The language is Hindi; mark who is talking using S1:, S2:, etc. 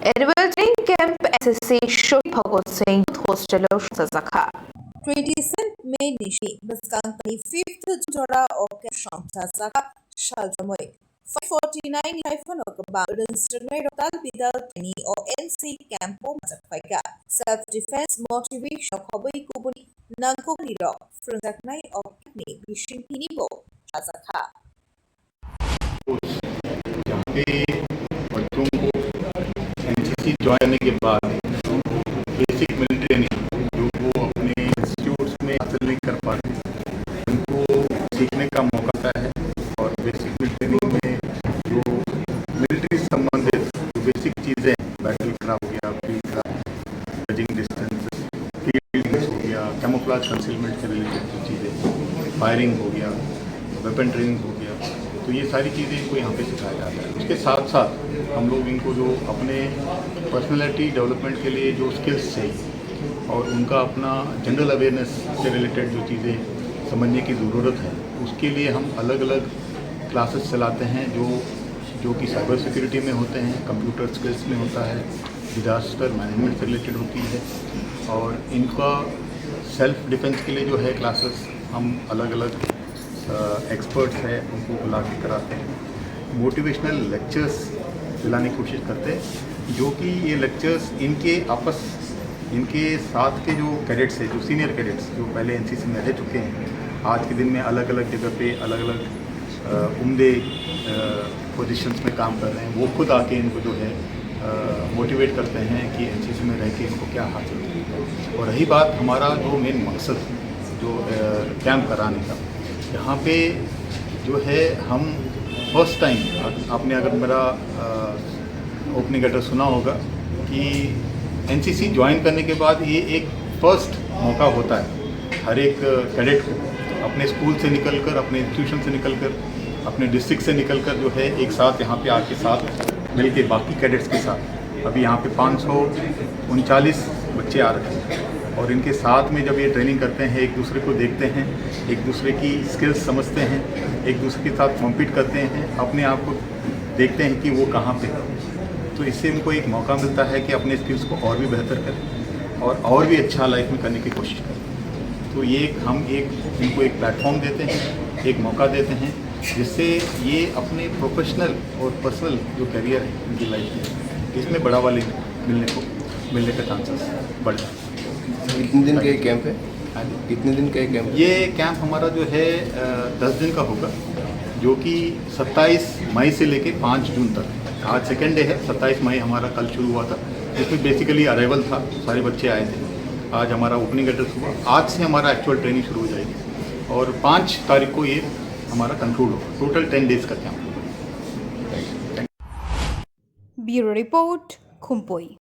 S1: Annual training camp SSC Shohid Bhagat Singh Youth Hostel Zakha
S2: 27 May Nishi Baskan 25th Jora of Shamsa Zaka Shaljamoy 549 Okaba Registered Total Bidal Tani or NC Campo Mazafaka Self Defense Motivation Hobby Kubuni Nankoni Rock Franzaknai of Kidney Bishin Pinibo Azaka
S3: बच्चों को एनसीसी ज्वाइन करने के बाद बेसिक मिलिट्री ट्रेनिंग जो वो अपने इंस्टीट्यूट्स में हासिल नहीं कर पाते उनको सीखने का मौका आता है। और बेसिक मिलिट्री ट्रेनिंग में जो मिलिट्री संबंधित जो बेसिक चीज़ें बैटल क्राफ्ट हो गया, field craft, judging distance, fieldings हो गया, कैमोफ्लेज कंसीलमेंट से रिलेटेड जो चीज़ें, फायरिंग हो गया, वेपन ट्रेनिंग हो गया, तो ये सारी चीज़ें इनको यहाँ पे सिखाया जाता है। उसके साथ साथ हम लोग इनको जो अपने पर्सनैलिटी डेवलपमेंट के लिए जो स्किल्स चाहिए और उनका अपना जनरल अवेयरनेस से रिलेटेड जो चीज़ें समझने की ज़रूरत है उसके लिए हम अलग अलग क्लासेस चलाते हैं जो कि साइबर सिक्योरिटी में होते हैं, कंप्यूटर स्किल्स में होता है, डिजास्टर मैनेजमेंट से रिलेटेड होती है। और इनका सेल्फ डिफेंस के लिए जो है क्लासेस हम अलग अलग एक्सपर्ट्स हैं उनको बुला के कराते हैं। मोटिवेशनल लेक्चर्स दिलाने की कोशिश करते हैं जो कि ये लेक्चर्स इनके साथ के जो कैडेट्स हैं, जो सीनियर कैडेट्स जो पहले एनसीसी में रह चुके हैं, आज के दिन में अलग अलग जगह पे अलग अलग उम्दे पोजीशंस में काम कर रहे हैं, वो खुद आके इनको जो है मोटिवेट करते हैं कि एनसीसी में रह के इनको क्या हासिल है। और रही बात हमारा जो मेन मकसद जो कैंप कराने का, यहाँ पे जो है हम फर्स्ट टाइम आपने अगर मेरा ओपनिंग लेटर सुना होगा कि एनसीसी ज्वाइन करने के बाद ये एक फर्स्ट मौका होता है हर एक कैडेट को अपने स्कूल से निकलकर, अपने इंस्टीट्यूशन से निकलकर, अपने डिस्ट्रिक्ट से निकलकर जो है एक साथ यहाँ पे आके साथ मिलके बाकी कैडेट्स के साथ अभी यहाँ पे 539 बच्चे आ रखे हैं और इनके साथ में जब ये ट्रेनिंग करते हैं, एक दूसरे को देखते हैं, एक दूसरे की स्किल्स समझते हैं, एक दूसरे के साथ कॉम्पीट करते हैं, अपने आप को देखते हैं कि वो कहाँ पे है। तो इससे इनको एक मौका मिलता है कि अपने स्किल्स को और भी बेहतर करें और भी अच्छा लाइफ में करने की कोशिश करें। तो ये हम इनको एक प्लेटफॉर्म देते हैं, एक मौका देते हैं जिससे ये अपने प्रोफेशनल और पर्सनल जो करियर है उनकी लाइफ में इसमें बढ़ावा मिलने का चांसेस बढ़ जाते हैं।
S4: कितने दिन का ये कैंप है? कितने दिन का ये कैंप?
S3: ये कैंप हमारा जो है 10 दिन का होगा जो कि 27 मई से लेके 5 जून तक। आज सेकेंड डे है, 27 मई हमारा कल शुरू हुआ था, इसमें बेसिकली अराइवल था, सारे बच्चे आए थे। आज हमारा ओपनिंग एड्रेस हुआ, आज से हमारा एक्चुअल ट्रेनिंग शुरू हो जाएगी और 5 तारीख को ये हमारा कंक्लूड होगा। टोटल 10 डेज का कैंप होगा।
S1: Bureau Report Khumpoy।